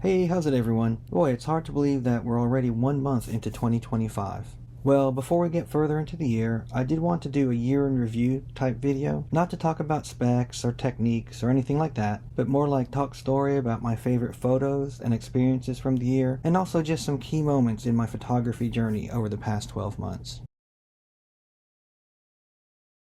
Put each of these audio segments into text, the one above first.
Hey, how's it everyone? Boy, it's hard to believe that we're already 1 month into 2025. Well, before we get further into the year, I did want to do a year in review type video, not to talk about specs or techniques or anything like that, but more like talk story about my favorite photos and experiences from the year, and also just some key moments in my photography journey over the past 12 months.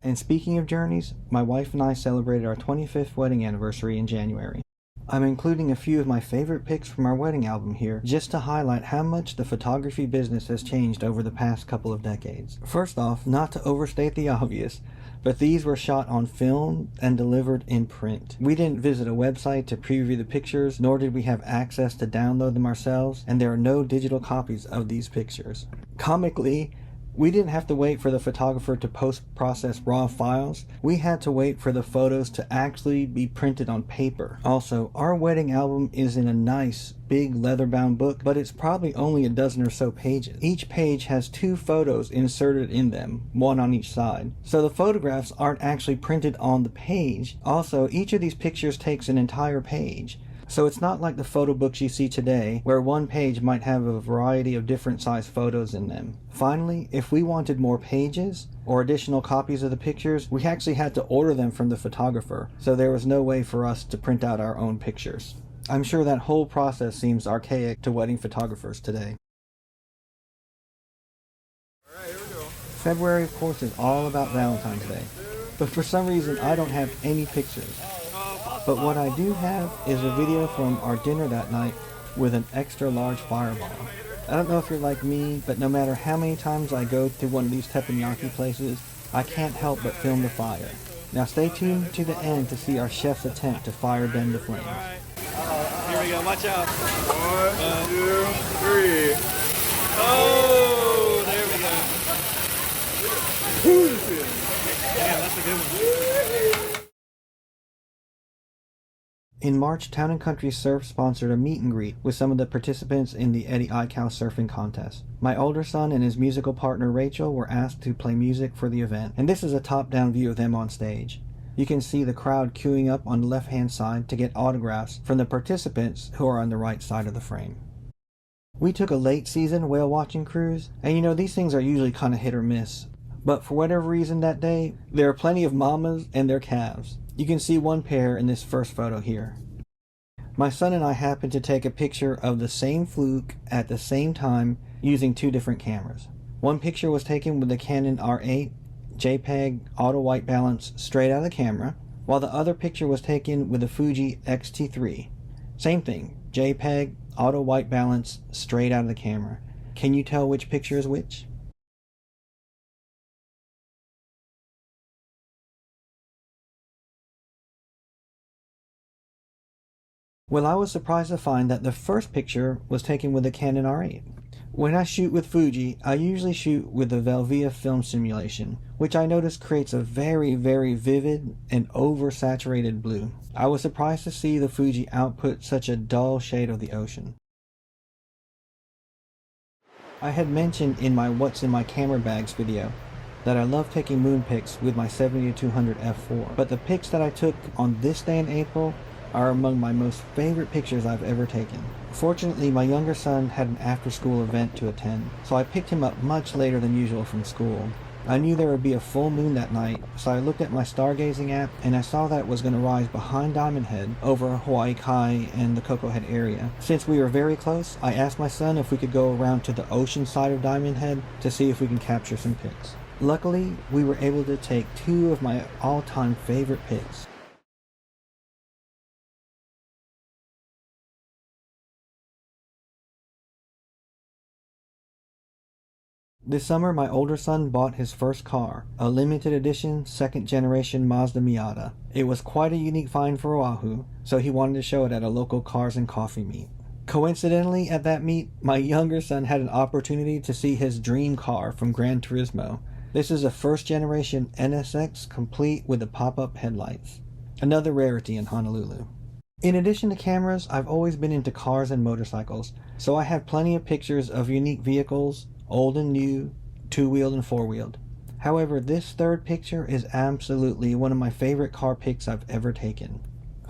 And speaking of journeys, my wife and I celebrated our 25th wedding anniversary in January. I'm including a few of my favorite pics from our wedding album here, just to highlight how much the photography business has changed over the past couple of decades. First off, not to overstate the obvious, but these were shot on film and delivered in print. We didn't visit a website to preview the pictures, nor did we have access to download them ourselves, and there are no digital copies of these pictures. Comically, we didn't have to wait for the photographer to post-process raw files. We had to wait for the photos to actually be printed on paper. Also, our wedding album is in a nice, big leather-bound book, but it's probably only a dozen or so pages. Each page has 2 photos inserted in them, one on each side. So the photographs aren't actually printed on the page. Also, each of these pictures takes an entire page. So it's not like the photo books you see today, where one page might have a variety of different size photos in them. Finally, if we wanted more pages, or additional copies of the pictures, we actually had to order them from the photographer, so there was no way for us to print out our own pictures. I'm sure that whole process seems archaic to wedding photographers today. Alright, here we go. February, of course, is all about Valentine's Day, but for some reason I don't have any pictures. But what I do have is a video from our dinner that night with an extra large fireball. I don't know if you're like me, but no matter how many times I go to one of these teppanyaki places, I can't help but film the fire. Now stay tuned to the end to see our chef's attempt to fire bend the flames. Here we go, watch out. 1, 2, 3. Oh, there we go. Damn, that's a good one. In March, Town & Country Surf sponsored a meet and greet with some of the participants in the Eddie Aikau surfing contest. My older son and his musical partner Rachel were asked to play music for the event, and this is a top-down view of them on stage. You can see the crowd queuing up on the left-hand side to get autographs from the participants who are on the right side of the frame. We took a late-season whale-watching cruise, and these things are usually kind of hit or miss. But for whatever reason that day, there are plenty of mamas and their calves. You can see one pair in this first photo here. My son and I happened to take a picture of the same fluke at the same time using 2 different cameras. One picture was taken with the Canon R8 JPEG auto white balance straight out of the camera, while the other picture was taken with the Fuji X-T3. Same thing, JPEG auto white balance straight out of the camera. Can you tell which picture is which? Well, I was surprised to find that the first picture was taken with the Canon R8. When I shoot with Fuji, I usually shoot with the Velvia film simulation, which I noticed creates a very, very vivid and oversaturated blue. I was surprised to see the Fuji output such a dull shade of the ocean. I had mentioned in my What's in My Camera Bags video that I love taking moon pics with my 70-200 f4, but the pics that I took on this day in April are among my most favorite pictures I've ever taken. Fortunately, my younger son had an after-school event to attend, so I picked him up much later than usual from school. I knew there would be a full moon that night, so I looked at my stargazing app and I saw that it was going to rise behind Diamond Head over Hawaii Kai and the Cocoa Head area. Since we were very close, I asked my son if we could go around to the ocean side of Diamond Head to see if we can capture some pics. Luckily, we were able to take 2 of my all-time favorite pics. This summer, my older son bought his first car, a limited edition 2nd generation Mazda Miata. It was quite a unique find for Oahu, so he wanted to show it at a local cars and coffee meet. Coincidentally, at that meet, my younger son had an opportunity to see his dream car from Gran Turismo. This is a 1st generation NSX complete with the pop-up headlights. Another rarity in Honolulu. In addition to cameras, I've always been into cars and motorcycles, so I have plenty of pictures of unique vehicles, old and new, 2-wheeled and 4-wheeled. However, this third picture is absolutely one of my favorite car pics I've ever taken.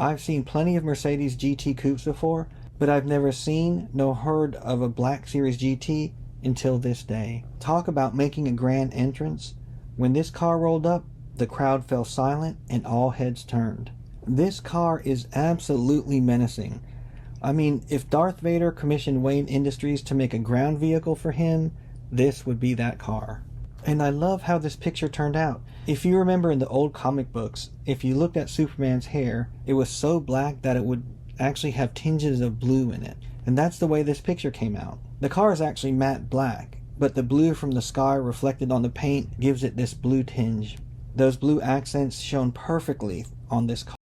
I've seen plenty of Mercedes GT Coupes before, but I've never seen nor heard of a Black Series GT until this day. Talk about making a grand entrance. When this car rolled up, the crowd fell silent and all heads turned. This car is absolutely menacing. I mean, if Darth Vader commissioned Wayne Industries to make a ground vehicle for him, this would be that car. And I love how this picture turned out. If you remember in the old comic books, if you looked at Superman's hair, it was so black that it would actually have tinges of blue in it. And that's the way this picture came out. The car is actually matte black, but the blue from the sky reflected on the paint gives it this blue tinge. Those blue accents shone perfectly on this car.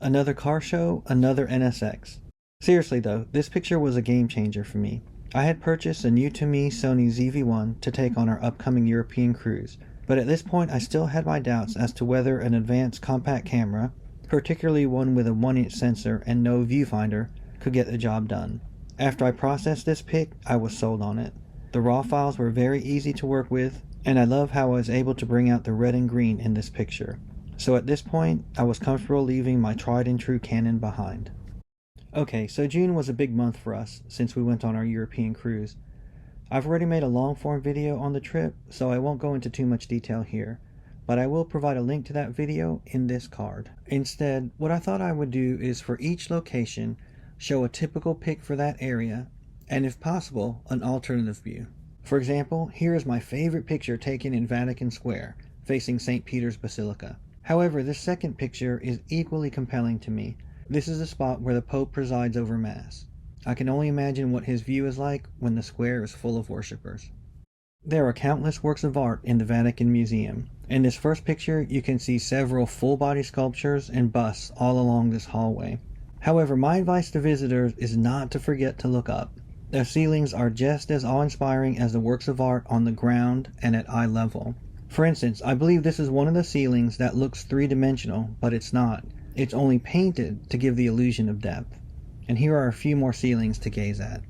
Another car show, another NSX. Seriously though, this picture was a game changer for me. I had purchased a new to me Sony ZV-1 to take on our upcoming European cruise, but at this point I still had my doubts as to whether an advanced compact camera, particularly one with a 1-inch sensor and no viewfinder, could get the job done. After I processed this pic, I was sold on it. The raw files were very easy to work with, and I love how I was able to bring out the red and green in this picture. So at this point, I was comfortable leaving my tried and true Canon behind. Okay, so June was a big month for us since we went on our European cruise. I've already made a long form video on the trip, so I won't go into too much detail here, but I will provide a link to that video in this card. Instead, what I thought I would do is for each location, show a typical pic for that area, and if possible, an alternative view. For example, here is my favorite picture taken in Vatican Square, facing St. Peter's Basilica. However, this second picture is equally compelling to me. This is the spot where the Pope presides over Mass. I can only imagine what his view is like when the square is full of worshippers. There are countless works of art in the Vatican Museum. In this first picture, you can see several full-body sculptures and busts all along this hallway. However, my advice to visitors is not to forget to look up. The ceilings are just as awe-inspiring as the works of art on the ground and at eye level. For instance, I believe this is one of the ceilings that looks three-dimensional, but it's not. It's only painted to give the illusion of depth. And here are a few more ceilings to gaze at.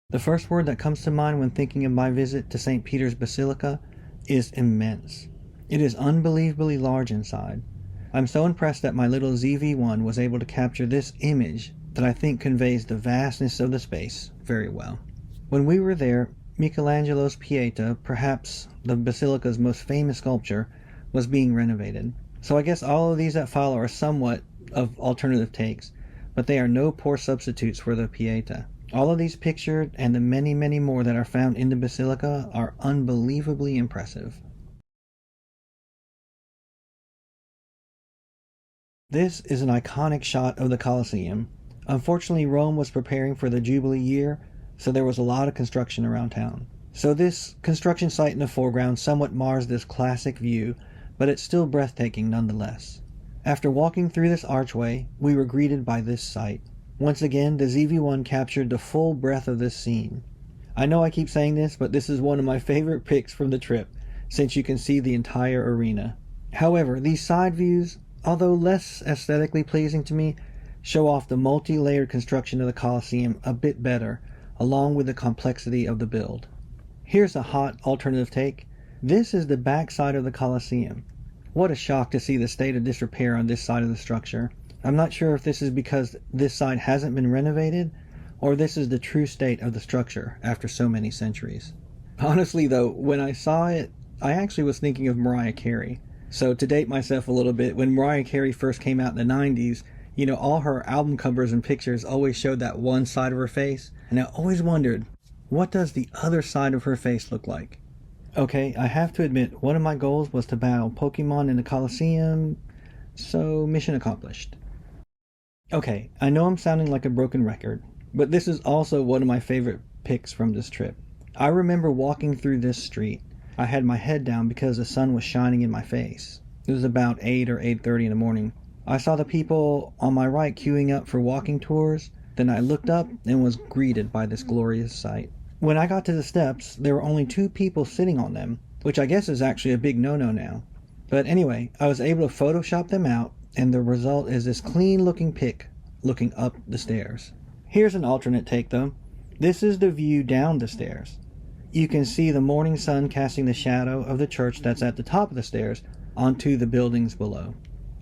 The first word that comes to mind when thinking of my visit to St. Peter's Basilica is immense. It is unbelievably large inside. I'm so impressed that my little ZV-1 was able to capture this image that I think conveys the vastness of the space very well. When we were there, Michelangelo's Pieta, perhaps the Basilica's most famous sculpture, was being renovated. So I guess all of these that follow are somewhat of alternative takes, but they are no poor substitutes for the Pieta. All of these pictured and the many, many more that are found in the Basilica are unbelievably impressive. This is an iconic shot of the Colosseum. Unfortunately, Rome was preparing for the Jubilee year, so there was a lot of construction around town. So this construction site in the foreground somewhat mars this classic view, but it's still breathtaking nonetheless. After walking through this archway, we were greeted by this sight. Once again, the ZV-1 captured the full breadth of this scene. I know I keep saying this, but this is one of my favorite pics from the trip, since you can see the entire arena. However, these side views, although less aesthetically pleasing to me, show off the multi-layered construction of the Colosseum a bit better, along with the complexity of the build. Here's a hot alternative take. This is the back side of the Colosseum. What a shock to see the state of disrepair on this side of the structure. I'm not sure if this is because this side hasn't been renovated, or this is the true state of the structure after so many centuries. Honestly though, when I saw it, I actually was thinking of Mariah Carey. So to date myself a little bit, when Mariah Carey first came out in the 90s, you know, all her album covers and pictures always showed that one side of her face, and I always wondered, what does the other side of her face look like? Okay, I have to admit, one of my goals was to battle Pokemon in the Colosseum, so mission accomplished. Okay, I know I'm sounding like a broken record, but this is also one of my favorite pics from this trip. I remember walking through this street. I had my head down because the sun was shining in my face. It was about 8 or 8:30 in the morning. I saw the people on my right queuing up for walking tours, then I looked up and was greeted by this glorious sight. When I got to the steps, there were only 2 people sitting on them, which I guess is actually a big no-no now. But anyway, I was able to Photoshop them out, and the result is this clean-looking pic looking up the stairs. Here's an alternate take though. This is the view down the stairs. You can see the morning sun casting the shadow of the church that's at the top of the stairs onto the buildings below.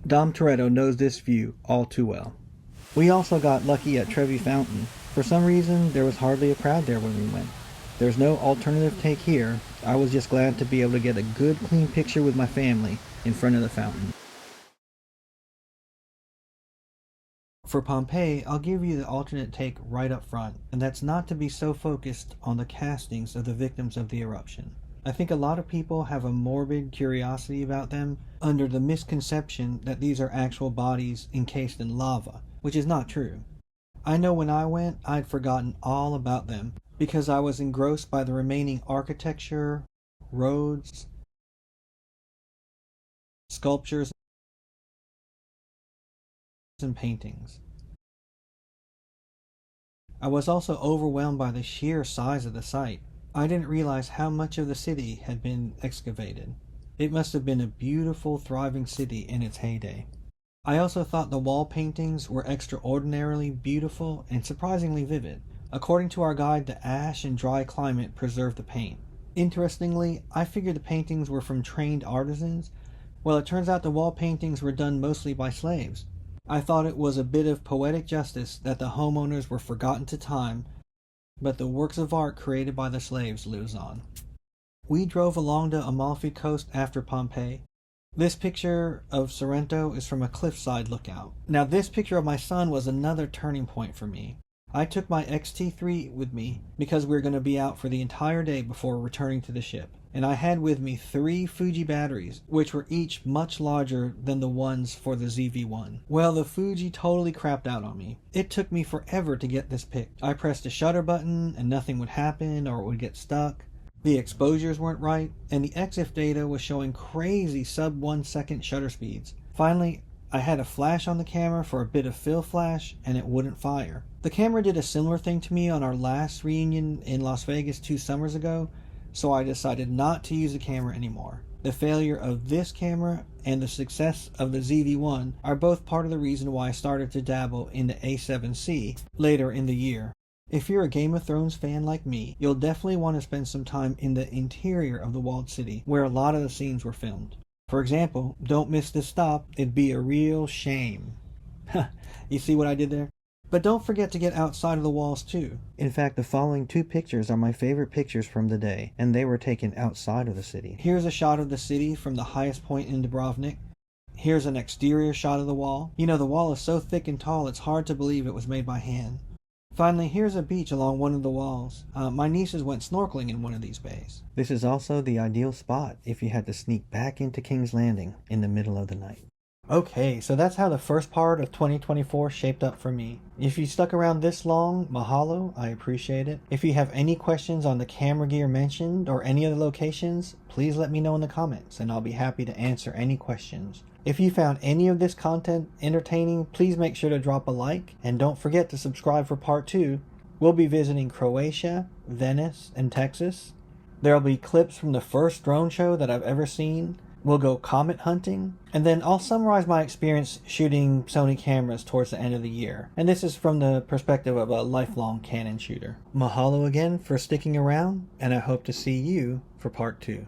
Dom Toretto knows this view all too well. We also got lucky at Trevi Fountain. For some reason, there was hardly a crowd there when we went. There's no alternative take here. I was just glad to be able to get a good clean picture with my family in front of the fountain. For Pompeii, I'll give you the alternate take right up front, and that's not to be so focused on the castings of the victims of the eruption. I think a lot of people have a morbid curiosity about them under the misconception that these are actual bodies encased in lava, which is not true. I know when I went, I'd forgotten all about them because I was engrossed by the remaining architecture, roads, sculptures, and paintings. I was also overwhelmed by the sheer size of the site. I didn't realize how much of the city had been excavated. It must have been a beautiful, thriving city in its heyday. I also thought the wall paintings were extraordinarily beautiful and surprisingly vivid. According to our guide, the ash and dry climate preserved the paint. Interestingly, I figured the paintings were from trained artisans. Well, it turns out the wall paintings were done mostly by slaves. I thought it was a bit of poetic justice that the homeowners were forgotten to time, but the works of art created by the slaves lives on. We drove along the Amalfi coast after Pompeii. This picture of Sorrento is from a cliffside lookout. Now this picture of my son was another turning point for me. I took my XT3 with me because we were going to be out for the entire day before returning to the ship. And I had with me 3 Fuji batteries, which were each much larger than the ones for the ZV-1. Well, the Fuji totally crapped out on me. It took me forever to get this pic. I pressed the shutter button and nothing would happen or it would get stuck. The exposures weren't right, and the EXIF data was showing crazy sub 1 second shutter speeds. Finally, I had a flash on the camera for a bit of fill flash, and it wouldn't fire. The camera did a similar thing to me on our last reunion in Las Vegas 2 summers ago, so I decided not to use the camera anymore. The failure of this camera and the success of the ZV-1 are both part of the reason why I started to dabble in the A7C later in the year. If you're a Game of Thrones fan like me, you'll definitely want to spend some time in the interior of the walled city, where a lot of the scenes were filmed. For example, don't miss this stop, it'd be a real shame. You see what I did there? But don't forget to get outside of the walls too. In fact, the following 2 pictures are my favorite pictures from the day, and they were taken outside of the city. Here's a shot of the city from the highest point in Dubrovnik. Here's an exterior shot of the wall. You know, the wall is so thick and tall, it's hard to believe it was made by hand. Finally, here's a beach along one of the walls. My nieces went snorkeling in one of these bays. This is also the ideal spot if you had to sneak back into King's Landing in the middle of the night. Okay, so that's how the first part of 2024 shaped up for me. If you stuck around this long, mahalo, I appreciate it. If you have any questions on the camera gear mentioned or any other locations, please let me know in the comments and I'll be happy to answer any questions. If you found any of this content entertaining, please make sure to drop a like and don't forget to subscribe for part 2. We'll be visiting Croatia, Venice, and Texas. There'll be clips from the first drone show that I've ever seen. We'll go comet hunting, and then I'll summarize my experience shooting Sony cameras towards the end of the year. And this is from the perspective of a lifelong Canon shooter. Mahalo again for sticking around, and I hope to see you for part 2.